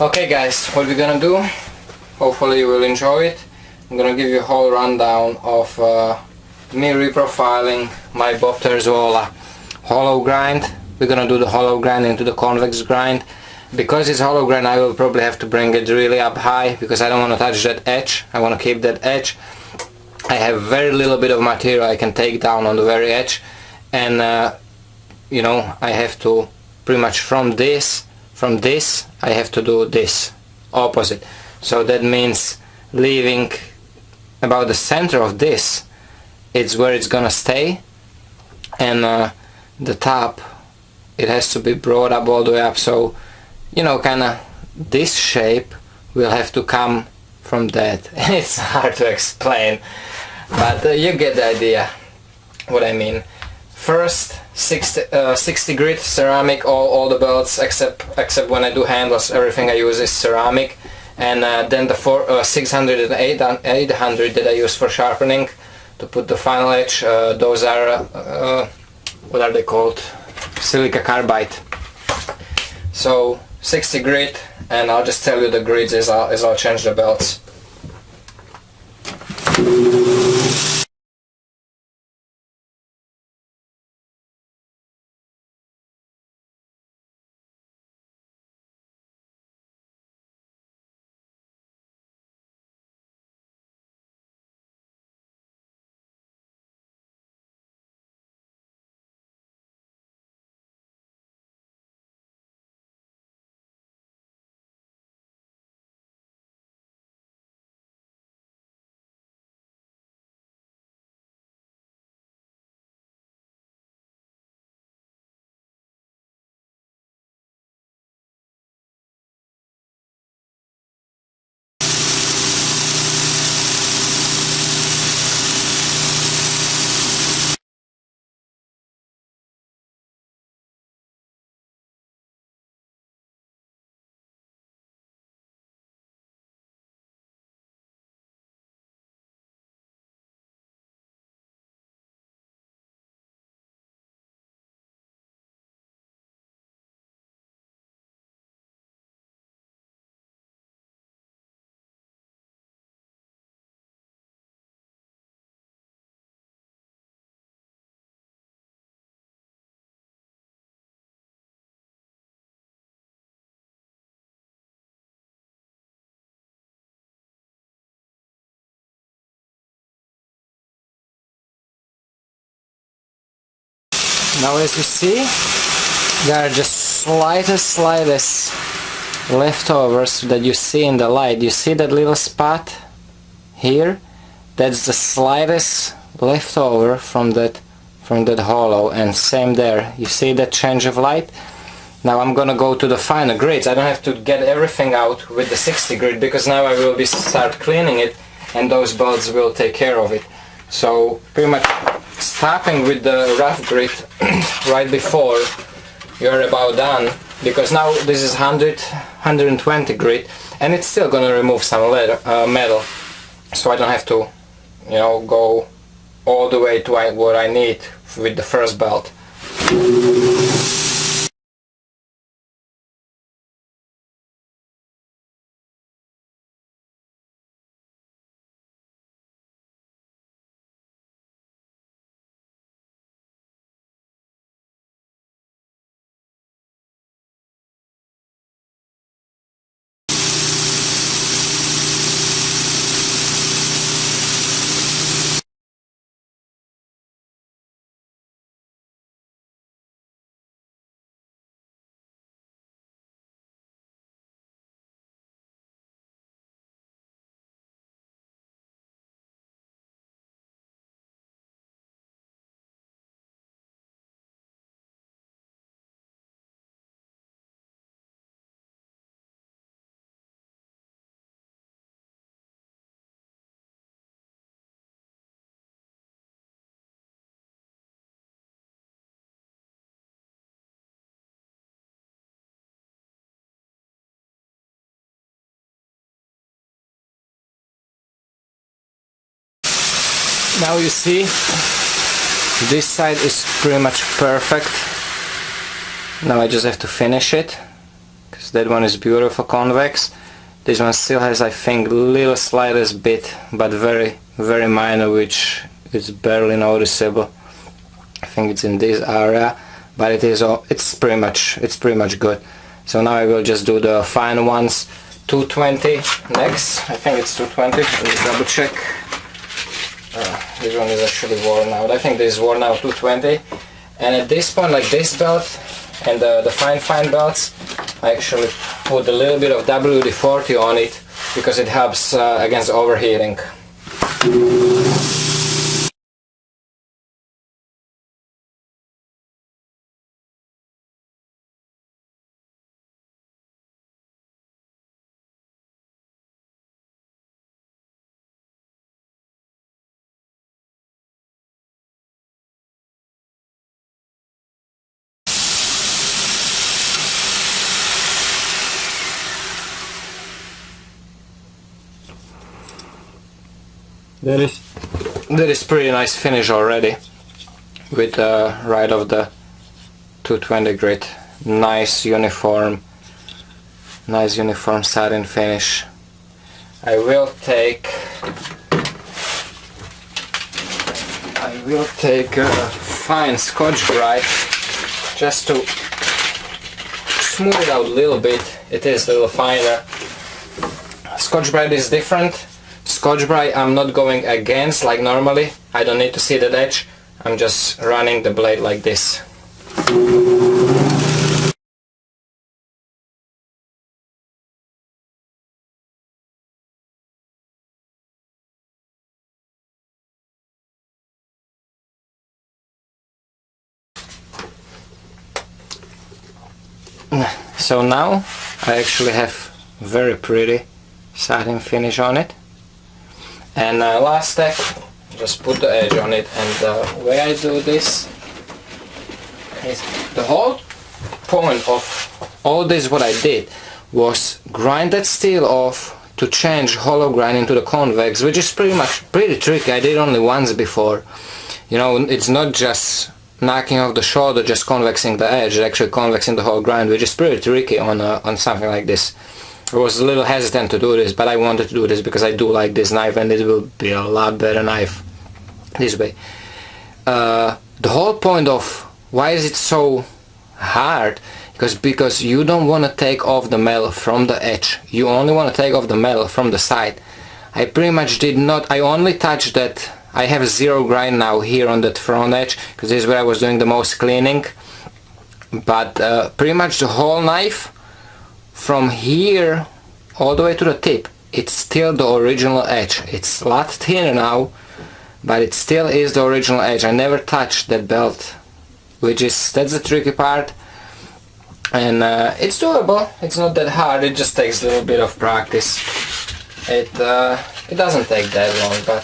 Okay guys, what we're gonna do, hopefully you will enjoy it. I'm gonna give you a whole rundown of me reprofiling my Bob Terzuola hollow grind. We're gonna do the hollow grind into the convex grind. Because it's hollow grind, I will probably have to bring it really up high because I don't want to touch that edge. I want to keep that edge. I have very little bit of material I can take down on the very edge, and you know, I have to pretty much from this I have to do this opposite. So that means leaving about the center of this, it's where it's gonna stay, and the top, it has to be brought up all the way up. So, you know, kinda this shape will have to come from that. It's hard to explain, but you get the idea what I mean. First 60 grit ceramic, all the belts except when I do handles, everything I use is ceramic, and then the 600 and 800 that I use for sharpening to put the final edge. Those are what are they called? Silica carbide. So 60 grit, and I'll just tell you the grids as I'll change the belts. Now as you see, there are just slightest leftovers that you see in the light. You see that little spot here? That's the slightest leftover from that hollow, and same there. You see that change of light? Now I'm gonna go to the finer grids. I don't have to get everything out with the 60 grit because now I will start cleaning it, and those buds will take care of it. So pretty much stopping with the rough grit right before you're about done, because now this is 120 grit, and it's still gonna remove some metal, so I don't have to, you know, go all the way to what I need with the first belt. Now you see, this side is pretty much perfect. Now I just have to finish it, because So that one is beautiful Convex. This one still has, I think, little slightest bit, but very very minor, which is barely noticeable. I think it's in this area, but it's pretty much good. So now I will just do the fine ones. 220 next. I think it's 220. Let me double check. This one is actually worn out. I think this is worn out 220. And at this point, like this belt and the fine belts, I actually put a little bit of WD-40 on it because it helps against overheating. That is pretty nice finish already with right of the 220 grit. Nice uniform satin finish. I will take a fine scotch brite just to smooth it out a little bit. It is a little finer. Scotch brite is different. Scotch brite I'm not going against like normally. I don't need to see that edge. I'm just running the blade like this. So now I actually have very pretty satin finish on it. And last step, just put the edge on it, and the way I do this is the whole point of all this what I did was grind that steel off to change hollow grind into the convex, which is pretty tricky. I did only once before. You know, it's not just knocking off the shoulder, just convexing the edge, actually convexing the whole grind, which is pretty tricky on something like this. I was a little hesitant to do this, but I wanted to do this because I do like this knife and it will be a lot better knife this way. The whole point of why is it so hard, because you don't want to take off the metal from the edge, you only want to take off the metal from the side. I pretty much did not, I only touched that. I have zero grind now here on that front edge because this is where I was doing the most cleaning, but pretty much the whole knife from here all the way to the tip, it's still the original edge. It's a lot thinner now, but it still is the original edge. I never touched that belt, that's the tricky part. And it's doable, it's not that hard, it just takes a little bit of practice. It doesn't take that long, but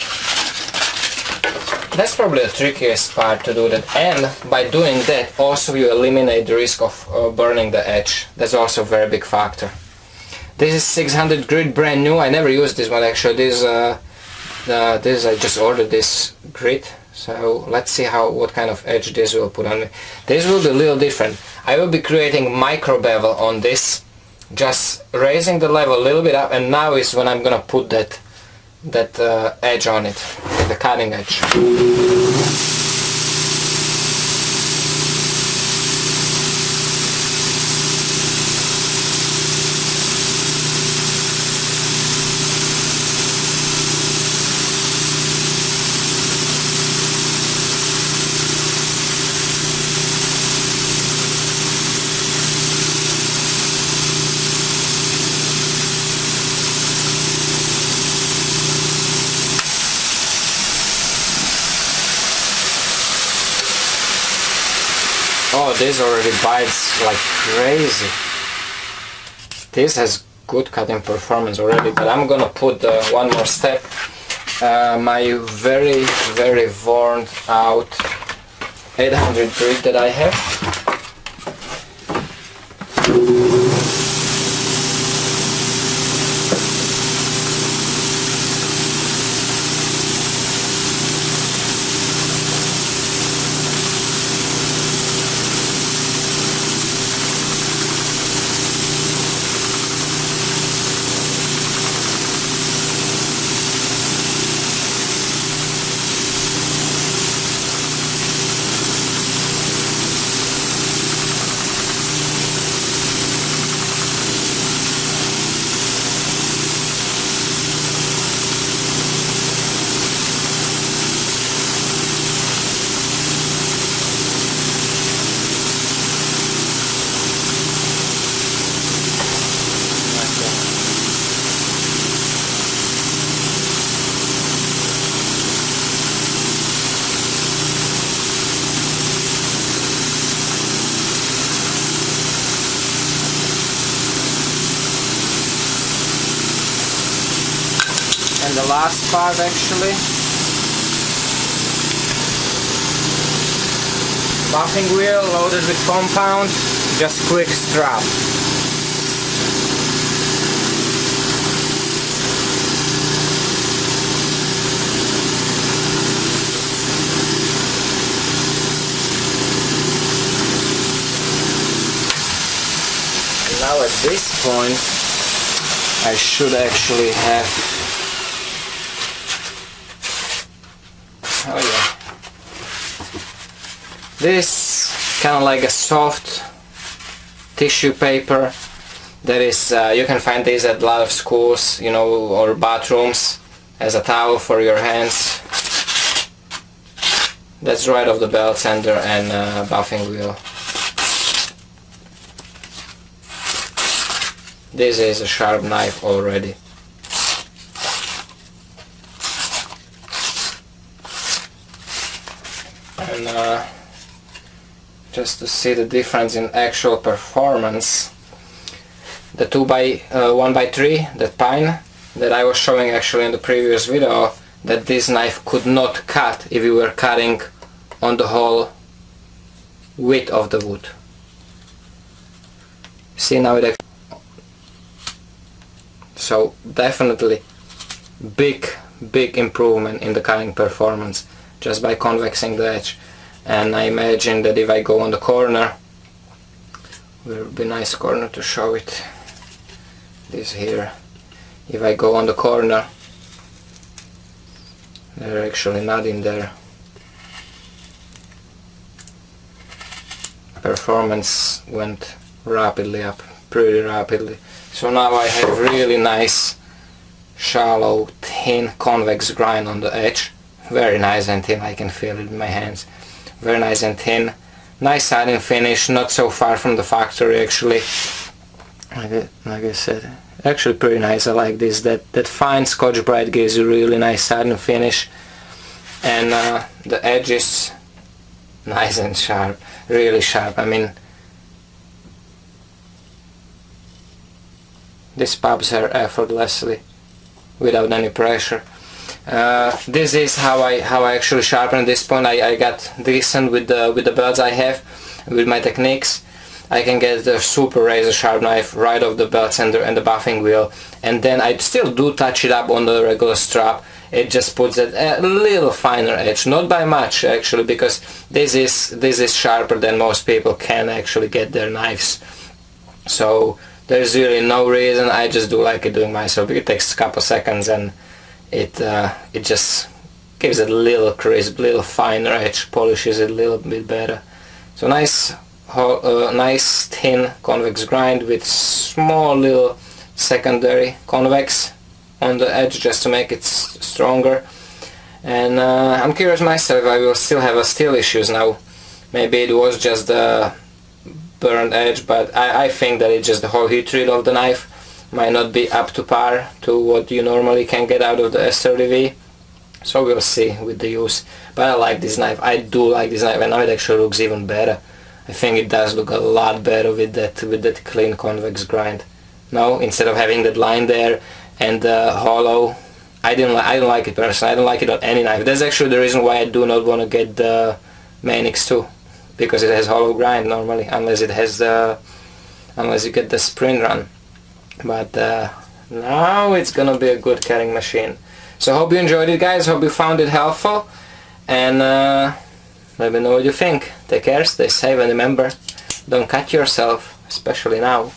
that's probably the trickiest part to do that. And by doing that also you eliminate the risk of burning the edge. That's also a very big factor. This is 600 grit, brand new. I never used this one actually. This I just ordered this grit. So let's see what kind of edge this will put on me. This will be a little different. I will be creating micro bevel on this, just raising the level a little bit up, and now is when I'm gonna put that edge on it, the cutting edge. Oh, this already bites like crazy. This has good cutting performance already, but I'm gonna put one more step. My very worn out 800 grit that I have. And the last part actually. Buffing wheel loaded with compound, just quick strap. Now at this point I should actually have, oh yeah, this kind of like a soft tissue paper that is, you can find this at a lot of schools, you know, or bathrooms as a towel for your hands. That's right off the belt sander and buffing wheel. This is a sharp knife already. And just to see the difference in actual performance, the 1x3, that pine that I was showing actually in the previous video, that this knife could not cut if you were cutting on the whole width of the wood. See, now it, so definitely big improvement in the cutting performance just by convexing the edge. And I imagine that if I go on the corner, will be nice corner to show it, this here, if I go on the corner, they're actually not in there. Performance went rapidly up, pretty rapidly. So now I have really nice, shallow, thin convex grind on the edge. Very nice and thin, I can feel it in my hands. Very nice and thin. Nice siding finish, not so far from the factory actually. Like I said, actually pretty nice. I like this. That fine scotch brite gives you really nice siding finish. And the edge is nice and sharp, really sharp. I mean, this pops her effortlessly without any pressure. This is how I actually sharpen at this point. I got decent with the belts I have, with my techniques. I can get the super razor sharp knife right off the belt sander and the buffing wheel, and then I still do touch it up on the regular strap. It just puts it a little finer edge, not by much actually, because this is sharper than most people can actually get their knives. So there's really no reason. I just do like it doing myself. It takes a couple seconds and it just gives it a little crisp, little finer edge, polishes it a little bit better. So nice thin convex grind with small little secondary convex on the edge just to make it stronger. And I'm curious myself if I will still have steel issues now. Maybe it was just the burned edge, but I think that it's just the whole heat treat of the knife might not be up to par to what you normally can get out of the S30V. So we'll see with the use. But I like this knife. I do like this knife, and now it actually looks even better. I think it does look a lot better with that clean convex grind. Now, instead of having that line there and hollow, I don't like it personally. I don't like it on any knife. That's actually the reason why I do not want to get the main X2, because it has hollow grind normally, unless it has unless you get the sprint run. But now it's gonna be a good cutting machine. So hope you enjoyed it, guys. Hope you found it helpful, and let me know what you think. Take care, stay safe, and remember, don't cut yourself, especially now.